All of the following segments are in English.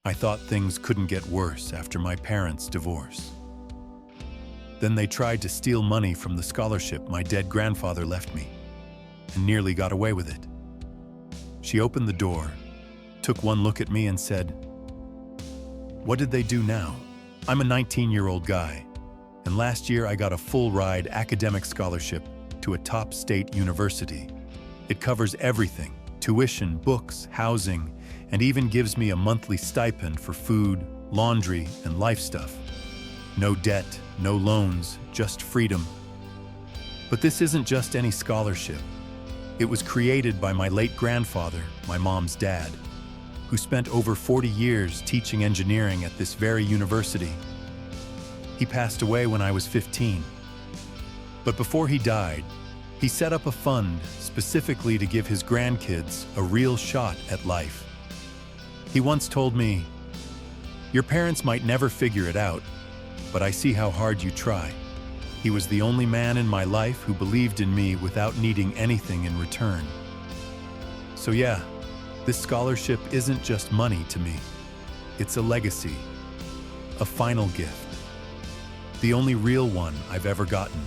I thought things couldn't get worse after my parents' divorce. Then they tried to steal money from the scholarship my dead grandfather left me, and nearly got away with it. She opened the door, took one look at me and said, "What did they do now? I'm a 19-year-old guy, and last year I got a full-ride academic scholarship to a top state university. It covers everything: tuition, books, housing, and even gives me a monthly stipend for food, laundry, and life stuff. No debt, no loans, just freedom. But this isn't just any scholarship. It was created by my late grandfather, my mom's dad, who spent over 40 years teaching engineering at this very university. He passed away when I was 15. But before he died, he set up a fund specifically to give his grandkids a real shot at life. He once told me, 'Your parents might never figure it out, but I see how hard you try.' He was the only man in my life who believed in me without needing anything in return. So yeah, this scholarship isn't just money to me. It's a legacy, a final gift, the only real one I've ever gotten.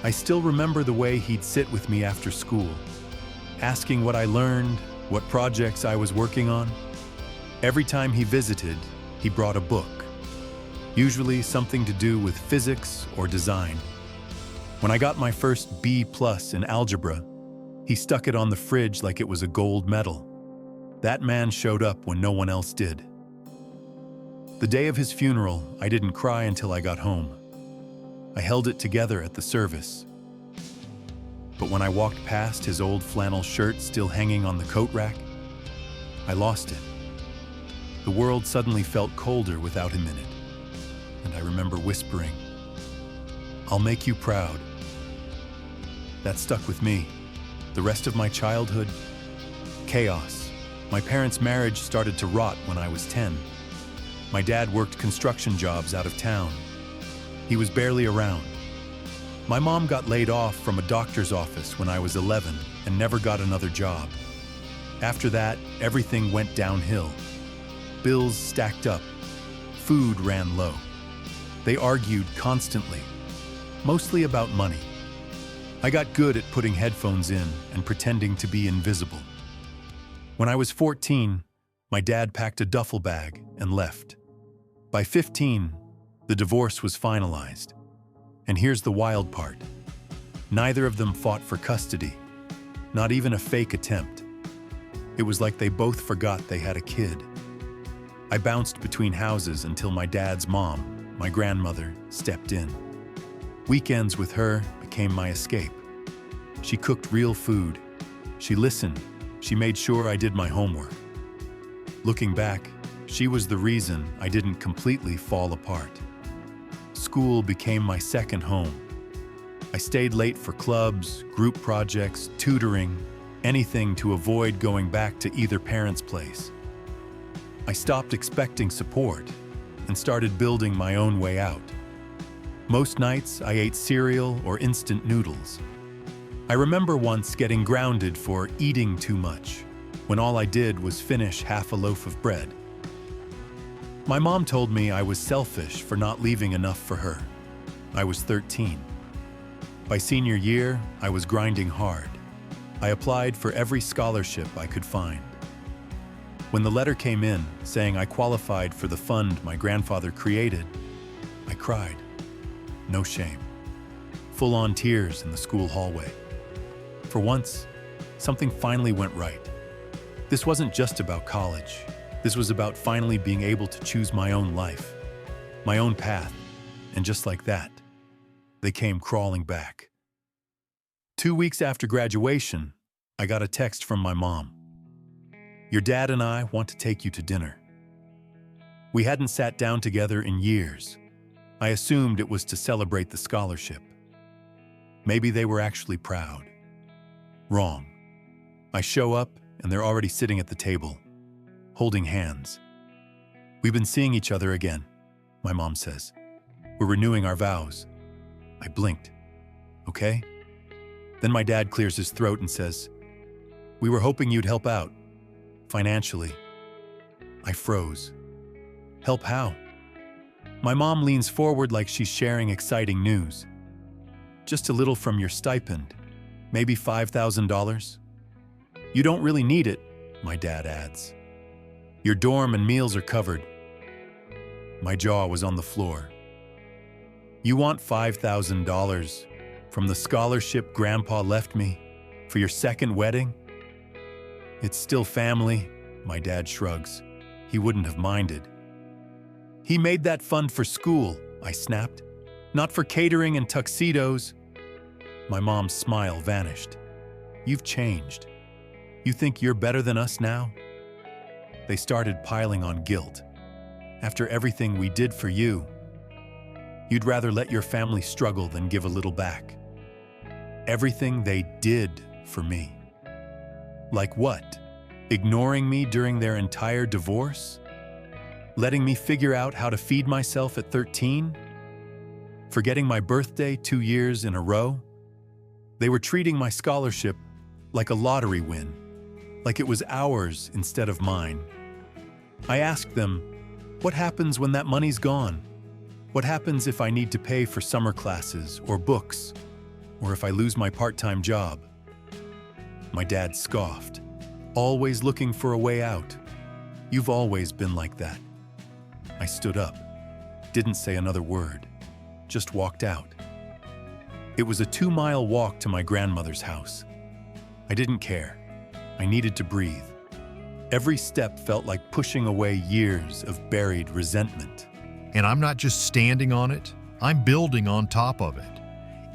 I still remember the way he'd sit with me after school, asking what I learned, what projects I was working on. Every time he visited, he brought a book, usually something to do with physics or design. When I got my first B+ in algebra, he stuck it on the fridge like it was a gold medal. That man showed up when no one else did. The day of his funeral, I didn't cry until I got home. I held it together at the service. But when I walked past his old flannel shirt still hanging on the coat rack, I lost it. The world suddenly felt colder without him in it. And I remember whispering, "I'll make you proud." That stuck with me. The rest of my childhood, chaos. My parents' marriage started to rot when I was 10. My dad worked construction jobs out of town. He was barely around. My mom got laid off from a doctor's office when I was 11 and never got another job. After that, everything went downhill. Bills stacked up. Food ran low. They argued constantly, mostly about money. I got good at putting headphones in and pretending to be invisible. When I was 14, my dad packed a duffel bag and left. By 15, the divorce was finalized. And here's the wild part. Neither of them fought for custody, not even a fake attempt. It was like they both forgot they had a kid. I bounced between houses until my dad's mom, my grandmother, stepped in. Weekends with her became my escape. She cooked real food. She listened. She made sure I did my homework. Looking back, she was the reason I didn't completely fall apart. School became my second home. I stayed late for clubs, group projects, tutoring, anything to avoid going back to either parent's place. I stopped expecting support and started building my own way out. Most nights, I ate cereal or instant noodles. I remember once getting grounded for eating too much, when all I did was finish half a loaf of bread. My mom told me I was selfish for not leaving enough for her. I was 13. By senior year, I was grinding hard. I applied for every scholarship I could find. When the letter came in saying I qualified for the fund my grandfather created, I cried. No shame. Full-on tears in the school hallway. For once, something finally went right. This wasn't just about college. This was about finally being able to choose my own life, my own path, and just like that, they came crawling back. 2 weeks after graduation, I got a text from my mom. "Your dad and I want to take you to dinner." We hadn't sat down together in years. I assumed it was to celebrate the scholarship. Maybe they were actually proud. Wrong. I show up and they're already sitting at the table, holding hands. "We've been seeing each other again," my mom says. "We're renewing our vows." I blinked. "Okay?" Then my dad clears his throat and says, "We were hoping you'd help out, financially." I froze. Help how? My mom leans forward like she's sharing exciting news. Just a little from your stipend, maybe $5,000. You don't really need it, my dad adds. Your dorm and meals are covered. My jaw was on the floor. You want $5,000 from the scholarship Grandpa left me for your second wedding? It's still family, my dad shrugs. He wouldn't have minded. He made that fund for school, I snapped. Not for catering and tuxedos. My mom's smile vanished. You've changed. You think you're better than us now? They started piling on guilt. After everything we did for you, you'd rather let your family struggle than give a little back. Everything they did for me. Like what? Ignoring me during their entire divorce? Letting me figure out how to feed myself at 13? Forgetting my birthday 2 years in a row? They were treating my scholarship like a lottery win, like it was ours instead of mine. I asked them, what happens when that money's gone? What happens if I need to pay for summer classes or books, or if I lose my part-time job? My dad scoffed, always looking for a way out. You've always been like that. I stood up, didn't say another word, just walked out. It was a 2-mile walk to my grandmother's house. I didn't care. I needed to breathe. Every step felt like pushing away years of buried resentment. And I'm not just standing on it, I'm building on top of it.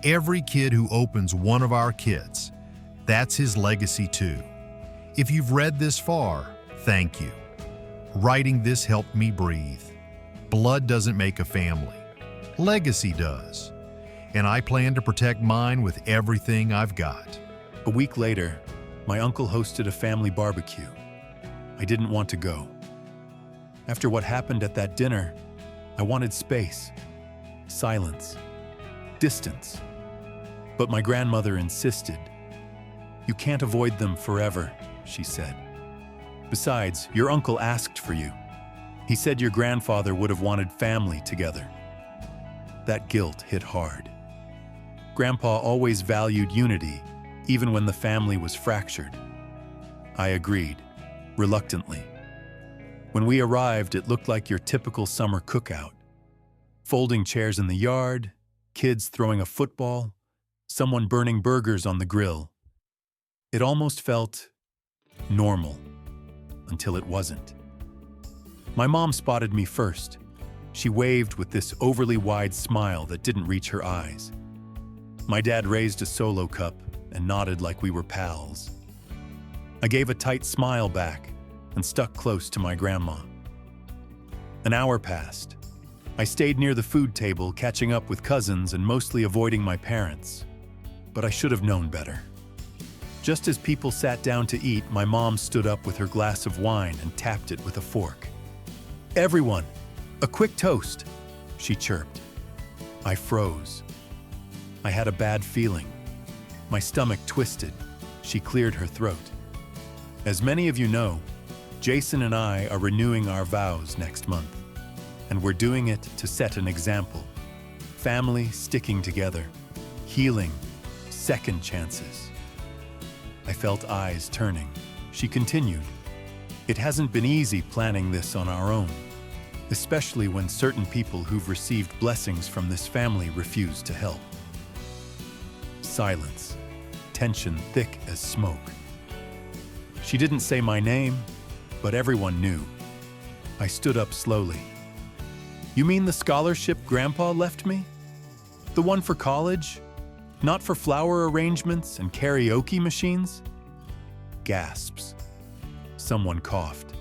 Every kid who opens one of our kits, that's his legacy too. If you've read this far, thank you. Writing this helped me breathe. Blood doesn't make a family. Legacy does. And I plan to protect mine with everything I've got. A week later, my uncle hosted a family barbecue. I didn't want to go. After what happened at that dinner, I wanted space, silence, distance. But my grandmother insisted. You can't avoid them forever, she said. Besides, your uncle asked for you. He said your grandfather would have wanted family together. That guilt hit hard. Grandpa always valued unity, even when the family was fractured. I agreed, reluctantly. When we arrived, it looked like your typical summer cookout. Folding chairs in the yard, kids throwing a football, someone burning burgers on the grill. It almost felt normal, until it wasn't. My mom spotted me first. She waved with this overly wide smile that didn't reach her eyes. My dad raised a solo cup and nodded like we were pals. I gave a tight smile back and stuck close to my grandma. An hour passed. I stayed near the food table, catching up with cousins and mostly avoiding my parents. But I should have known better. Just as people sat down to eat, my mom stood up with her glass of wine and tapped it with a fork. "Everyone, a quick toast," she chirped. I froze. I had a bad feeling. My stomach twisted. She cleared her throat. As many of you know, Jason and I are renewing our vows next month, and we're doing it to set an example. Family sticking together, healing, second chances. I felt eyes turning. She continued, "It hasn't been easy planning this on our own, especially when certain people who've received blessings from this family refuse to help." Silence, tension thick as smoke. She didn't say my name, but everyone knew. I stood up slowly. "You mean the scholarship Grandpa left me? The one for college? Not for flower arrangements and karaoke machines?" Gasps. Someone coughed.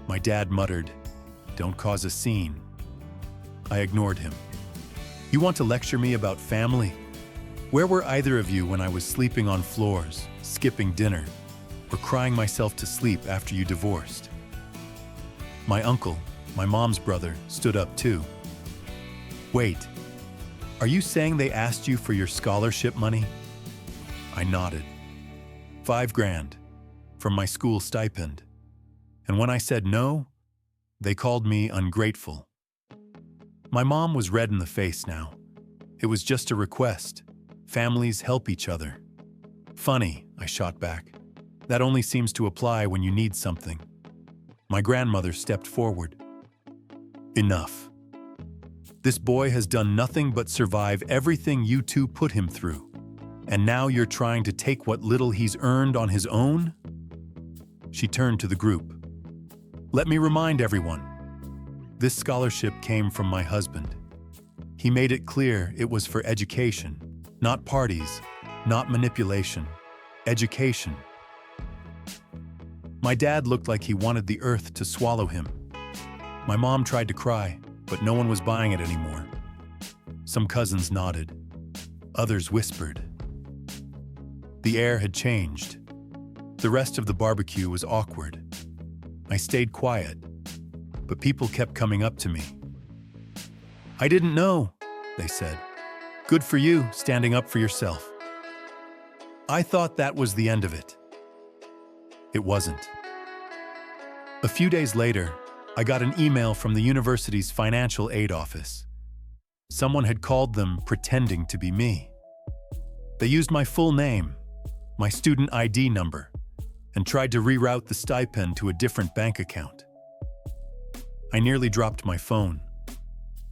My dad muttered, "Don't cause a scene." I ignored him. "You want to lecture me about family? Where were either of you when I was sleeping on floors, skipping dinner, or crying myself to sleep after you divorced?" My uncle, my mom's brother, stood up too. "Wait, are you saying they asked you for your scholarship money?" I nodded. $5,000 from my school stipend. And when I said no, They called me ungrateful. My mom was red in the face now. It was just a request. Families help each other. Funny, I shot back. That only seems to apply when you need something. My grandmother stepped forward. Enough. This boy has done nothing but survive everything you two put him through. And now you're trying to take what little he's earned on his own? She turned to the group. Let me remind everyone. This scholarship came from my husband. He made it clear it was for education, not parties, not manipulation. Education. My dad looked like he wanted the earth to swallow him. My mom tried to cry, but no one was buying it anymore. Some cousins nodded. Others whispered. The air had changed. The rest of the barbecue was awkward. I stayed quiet, but people kept coming up to me. I didn't know, they said. Good for you, standing up for yourself. I thought that was the end of it. It wasn't. A few days later, I got an email from the university's financial aid office. Someone had called them pretending to be me. They used my full name, my student ID number, and tried to reroute the stipend to a different bank account. I nearly dropped my phone.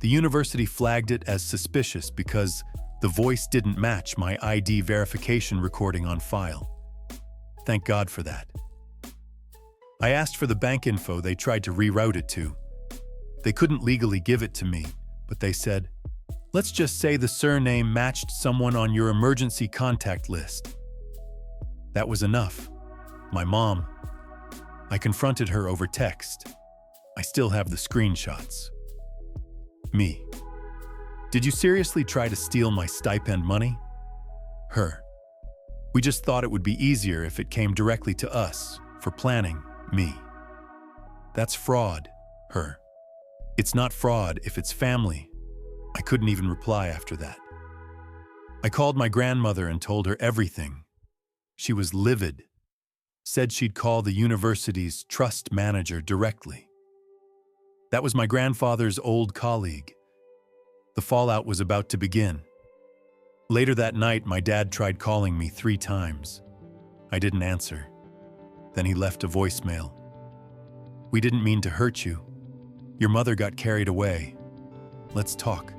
The university flagged it as suspicious because the voice didn't match my ID verification recording on file. Thank God for that. I asked for the bank info they tried to reroute it to. They couldn't legally give it to me, but they said, let's just say the surname matched someone on your emergency contact list. That was enough. My mom. I confronted her over text. I still have the screenshots. Me. Did you seriously try to steal my stipend money? Her. We just thought it would be easier if it came directly to us, for planning. Me. That's fraud. Her. It's not fraud if it's family. I couldn't even reply after that. I called my grandmother and told her everything. She was livid. Said she'd call the university's trust manager directly. That was my grandfather's old colleague. The fallout was about to begin. Later that night, my dad tried calling me 3 times. I didn't answer. Then he left a voicemail. We didn't mean to hurt you. Your mother got carried away. Let's talk.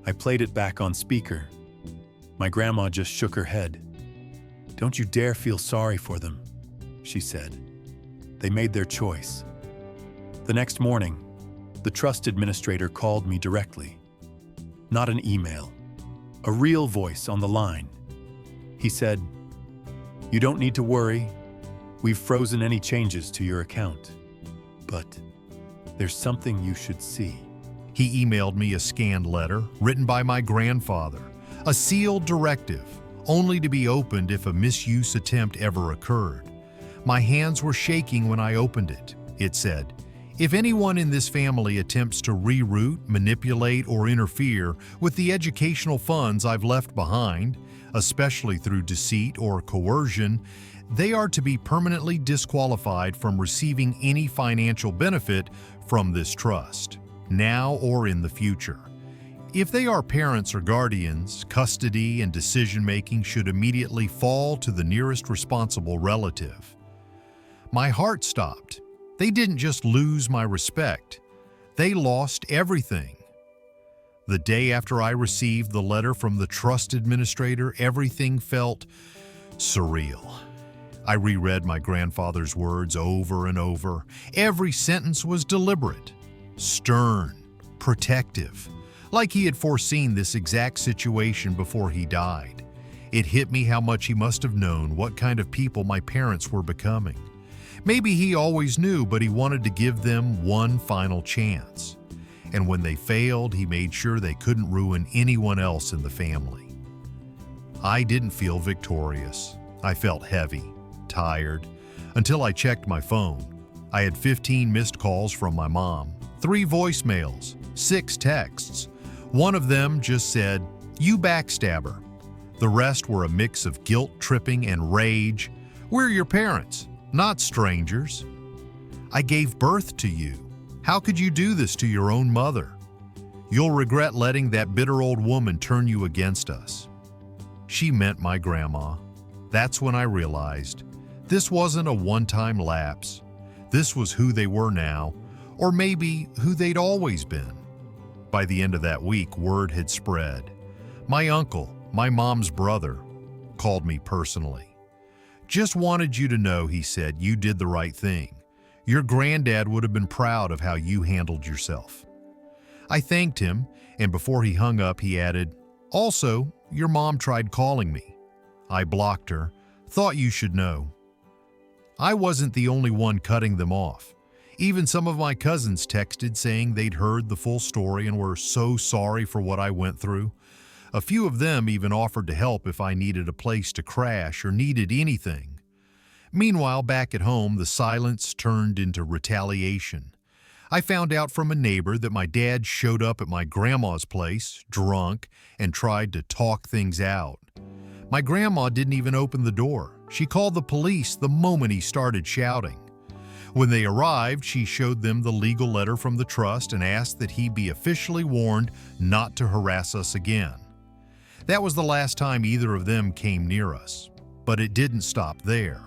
I played it back on speaker. My grandma just shook her head. Don't you dare feel sorry for them, she said. They made their choice. The next morning, the trust administrator called me directly. Not an email. A real voice on the line. He said, you don't need to worry. We've frozen any changes to your account. But there's something you should see. He emailed me a scanned letter written by my grandfather, a sealed directive, only to be opened if a misuse attempt ever occurred. My hands were shaking when I opened it. It said, if anyone in this family attempts to reroute, manipulate, or interfere with the educational funds I've left behind, especially through deceit or coercion, they are to be permanently disqualified from receiving any financial benefit from this trust, now or in the future. If they are parents or guardians, custody and decision-making should immediately fall to the nearest responsible relative. My heart stopped. They didn't just lose my respect. They lost everything. The day after I received the letter from the trust administrator, everything felt surreal. I reread my grandfather's words over and over. Every sentence was deliberate, stern, protective, like he had foreseen this exact situation before he died. It hit me how much he must have known what kind of people my parents were becoming. Maybe he always knew, but he wanted to give them one final chance. And when they failed, he made sure they couldn't ruin anyone else in the family. I didn't feel victorious. I felt heavy, tired, until I checked my phone. I had 15 missed calls from my mom, 3 voicemails, 6 texts. One of them just said, "You backstabber." The rest were a mix of guilt-tripping and rage. "We're your parents, not strangers. I gave birth to you. How could you do this to your own mother? You'll regret letting that bitter old woman turn you against us." She meant my grandma. That's when I realized this wasn't a one-time lapse. This was who they were now, or maybe who they'd always been. By the end of that week, word had spread. My uncle, my mom's brother, called me personally. "Just wanted you to know," he said, "you did the right thing. Your granddad would have been proud of how you handled yourself." I thanked him, and before he hung up, he added, "Also, your mom tried calling me. I blocked her. Thought you should know." I wasn't the only one cutting them off. Even some of my cousins texted saying they'd heard the full story and were so sorry for what I went through. A few of them even offered to help if I needed a place to crash or needed anything. Meanwhile, back at home, the silence turned into retaliation. I found out from a neighbor that my dad showed up at my grandma's place, drunk, and tried to talk things out. My grandma didn't even open the door. She called the police the moment he started shouting. When they arrived, she showed them the legal letter from the trust and asked that he be officially warned not to harass us again. That was the last time either of them came near us. But it didn't stop there.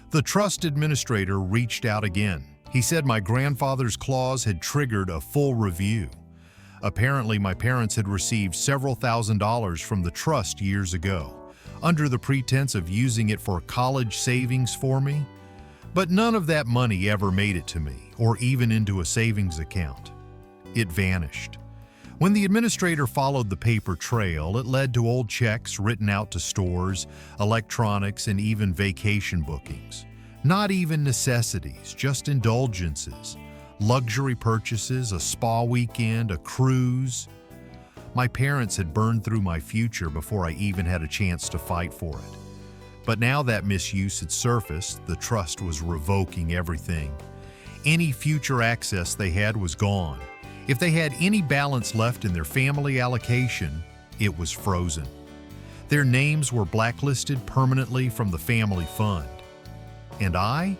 The trust administrator reached out again. He said my grandfather's clause had triggered a full review. Apparently, my parents had received several $1,000s from the trust years ago, under the pretense of using it for college savings for me. But none of that money ever made it to me, or even into a savings account. It vanished. When the administrator followed the paper trail, it led to old checks written out to stores, electronics, and even vacation bookings. Not even necessities, just indulgences, luxury purchases, a spa weekend, a cruise. My parents had burned through my future before I even had a chance to fight for it. But now that misuse had surfaced, the trust was revoking everything. Any future access they had was gone. If they had any balance left in their family allocation, it was frozen. Their names were blacklisted permanently from the family fund. And I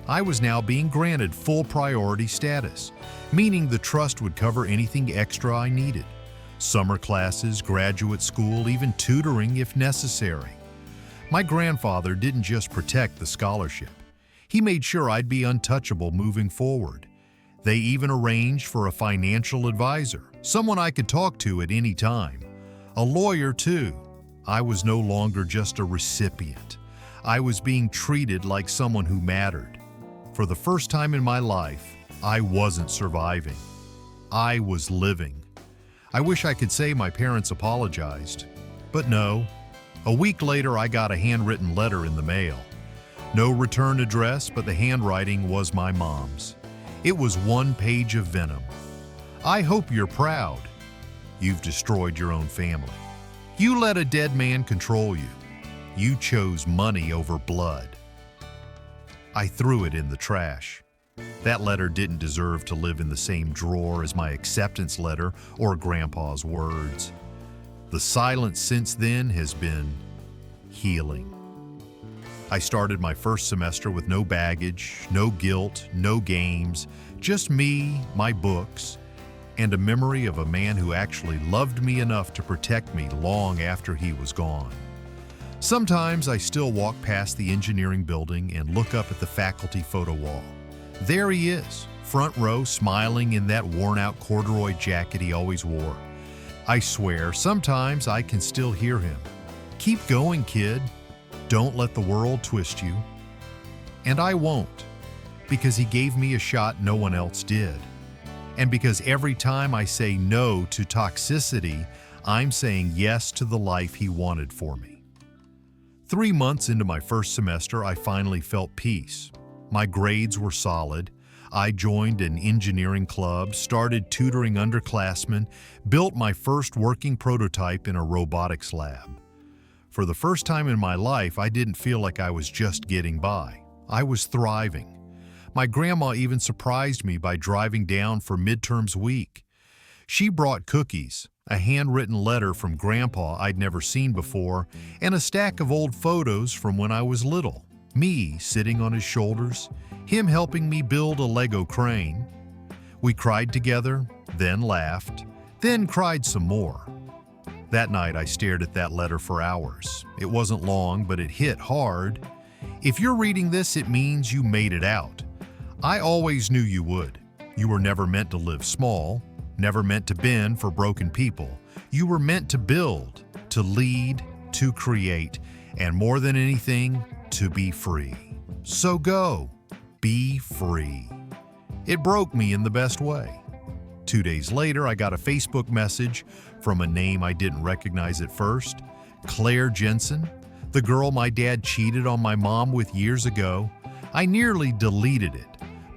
was now being granted full priority status, meaning the trust would cover anything extra I needed. Summer classes, graduate school, even tutoring if necessary. My grandfather didn't just protect the scholarship. He made sure I'd be untouchable moving forward. They even arranged for a financial advisor, someone I could talk to at any time. A lawyer, too. I was no longer just a recipient. I was being treated like someone who mattered. For the first time in my life, I wasn't surviving. I was living. I wish I could say my parents apologized, but no. A week later, I got a handwritten letter in the mail. No return address, but the handwriting was my mom's. It was one page of venom. "I hope you're proud. You've destroyed your own family. You let a dead man control you. You chose money over blood." I threw it in the trash. That letter didn't deserve to live in the same drawer as my acceptance letter or Grandpa's words. The silence since then has been healing. I started my first semester with no baggage, no guilt, no games, just me, my books, and a memory of a man who actually loved me enough to protect me long after he was gone. Sometimes I still walk past the engineering building and look up at the faculty photo wall. There he is, front row, smiling in that worn-out corduroy jacket he always wore. I swear, sometimes I can still hear him. "Keep going, kid. Don't let the world twist you." And I won't, because he gave me a shot no one else did. And because every time I say no to toxicity, I'm saying yes to the life he wanted for me. 3 months into my first semester, I finally felt peace. My grades were solid. I joined an engineering club, started tutoring underclassmen, built my first working prototype in a robotics lab. For the first time in my life, I didn't feel like I was just getting by. I was thriving. My grandma even surprised me by driving down for midterms week. She brought cookies, a handwritten letter from Grandpa I'd never seen before, and a stack of old photos from when I was little. Me sitting on his shoulders, him helping me build a Lego crane. We cried together, then laughed, then cried some more. That night I stared at that letter for hours. It wasn't long, but it hit hard. If you're reading this, it means you made it out. I always knew you would. You were never meant to live small, never meant to bend for broken people. You were meant to build, to lead, to create, and more than anything, to be free. So go, be free. It broke me in the best way. 2 days later, I got a Facebook message from a name I didn't recognize at first, Claire Jensen, the girl my dad cheated on my mom with years ago. I nearly deleted it,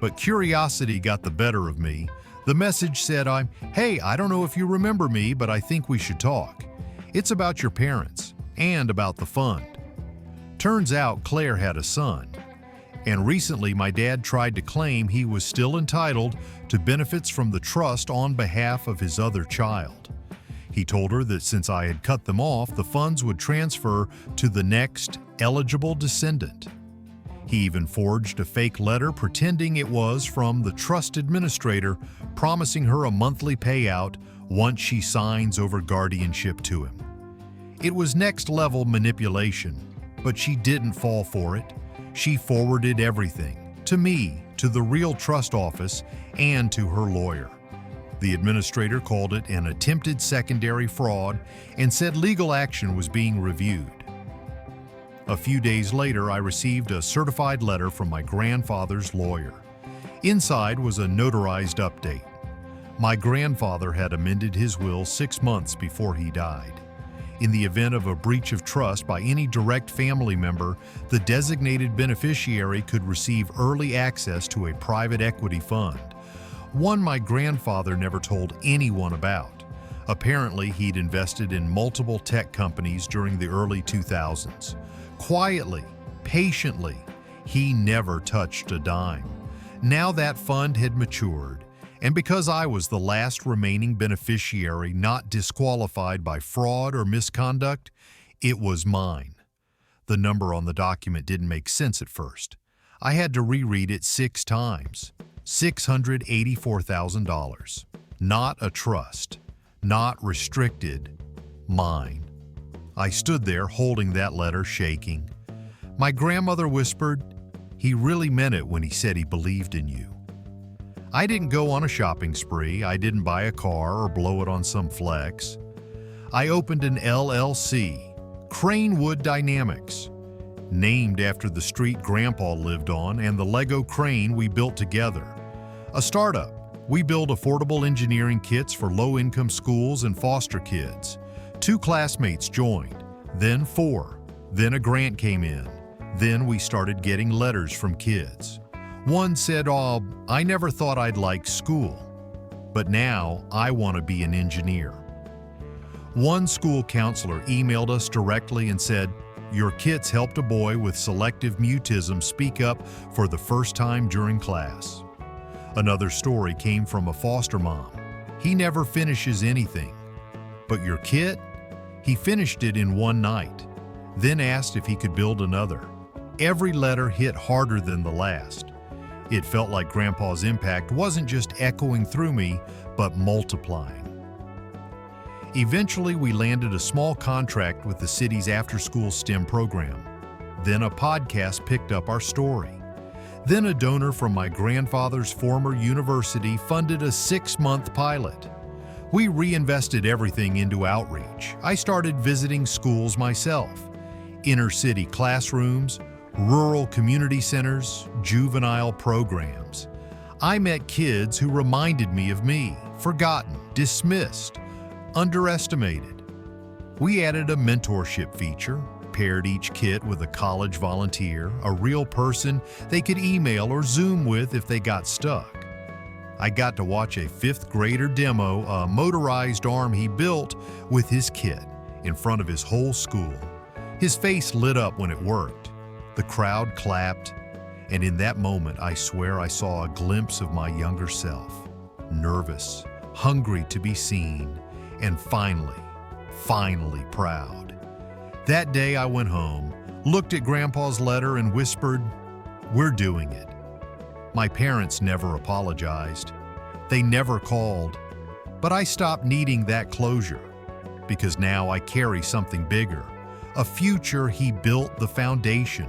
but curiosity got the better of me. The message said, hey, I don't know if you remember me, but I think we should talk. It's about your parents and about the fund. Turns out Claire had a son, and recently my dad tried to claim he was still entitled to benefits from the trust on behalf of his other child. He told her that since I had cut them off, the funds would transfer to the next eligible descendant. He even forged a fake letter pretending it was from the trust administrator, promising her a monthly payout once she signs over guardianship to him. It was next-level manipulation, but she didn't fall for it. She forwarded everything to me, to the real trust office, and to her lawyer. The administrator called it an attempted secondary fraud and said legal action was being reviewed. A few days later, I received a certified letter from my grandfather's lawyer. Inside was a notarized update. My grandfather had amended his will 6 months before he died. In the event of a breach of trust by any direct family member, the designated beneficiary could receive early access to a private equity fund, one my grandfather never told anyone about. Apparently, he'd invested in multiple tech companies during the early 2000s. Quietly, patiently, he never touched a dime. Now that fund had matured, and because I was the last remaining beneficiary not disqualified by fraud or misconduct, it was mine. The number on the document didn't make sense at first. I had to reread it 6 times. $684,000. Not a trust. Not restricted. Mine. I stood there holding that letter, shaking. My grandmother whispered, "He really meant it when he said he believed in you." I didn't go on a shopping spree. I didn't buy a car or blow it on some flex. I opened an LLC, Cranewood Dynamics, named after the street Grandpa lived on and the Lego crane we built together. A startup. We build affordable engineering kits for low-income schools and foster kids. 2 classmates joined, then 4. Then a grant came in. Then we started getting letters from kids. One said, "Oh, I never thought I'd like school, but now I want to be an engineer." One school counselor emailed us directly and said, "Your kits helped a boy with selective mutism speak up for the first time during class." Another story came from a foster mom. "He never finishes anything. But your kit? He finished it in one night, then asked if he could build another." Every letter hit harder than the last. It felt like Grandpa's impact wasn't just echoing through me, but multiplying. Eventually, we landed a small contract with the city's after-school STEM program. Then a podcast picked up our story. Then a donor from my grandfather's former university funded a 6-month pilot. We reinvested everything into outreach. I started visiting schools myself, inner-city classrooms, rural community centers, juvenile programs. I met kids who reminded me of me, forgotten, dismissed, underestimated. We added a mentorship feature, paired each kit with a college volunteer, a real person they could email or Zoom with if they got stuck. I got to watch a 5th grader demo a motorized arm he built with his kit in front of his whole school. His face lit up when it worked. The crowd clapped, and in that moment I swear I saw a glimpse of my younger self, nervous, hungry to be seen, and finally proud. That day I went home, looked at Grandpa's letter and whispered, "We're doing it." My parents never apologized. They never called. But I stopped needing that closure because now I carry something bigger, a future he built the foundation